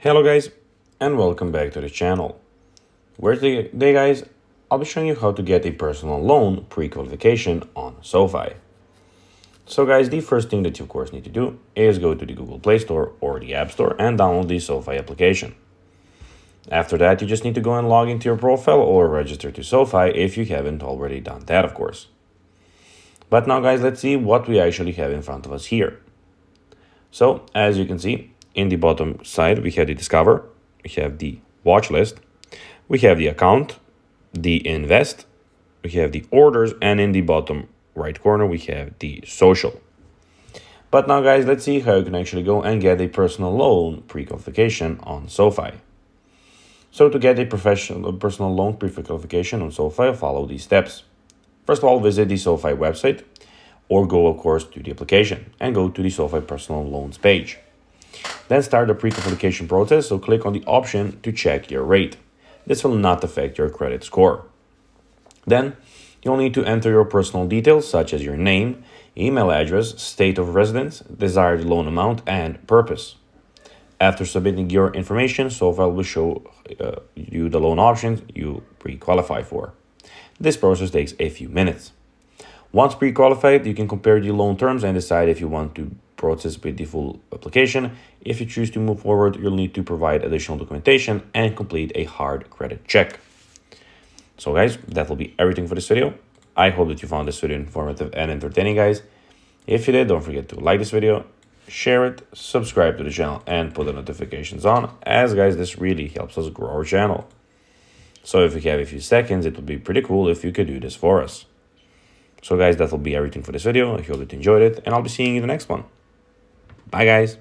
Hello guys, and welcome back to the channel, where today guys, I'll be showing you how to get a personal loan pre-qualification on SoFi. So guys, the first thing that you of course need to do is go to the Google Play Store or the App Store and download the SoFi application. After that, you just need to go and log into your profile or register to SoFi if you haven't already done that, of course. But now guys, let's see what we actually have in front of us here. So as you can see, in the bottom side, we have the Discover, we have the Watch List, we have the Account, the Invest, we have the Orders, and in the bottom right corner, we have the Social. But now, guys, let's see how you can actually go and get a personal loan pre-qualification on SoFi. So to get a personal loan pre-qualification on SoFi, follow these steps. First of all, visit the SoFi website or go, of course, to the application and go to the SoFi personal loans page. Then start the pre-qualification process, so click on the option to check your rate. This will not affect your credit score. Then you'll need to enter your personal details such as your name, email address, state of residence, desired loan amount, and purpose. After submitting your information, SoFi will show you the loan options you pre-qualify for. This process takes a few minutes. Once pre-qualified, you can compare the loan terms and decide if you want to process with the full application. If you choose to move forward, you'll need to provide additional documentation and complete a hard credit check. So guys, that will be everything for this video. I hope that you found this video informative and entertaining, guys. If you did, don't forget to like this video, share it, subscribe to the channel, and put the notifications on, as guys, this really helps us grow our channel. So if you have a few seconds, it would be pretty cool if you could do this for us. So guys, that will be everything for this video. I hope that you enjoyed it, and I'll be seeing you in the next one. Bye guys.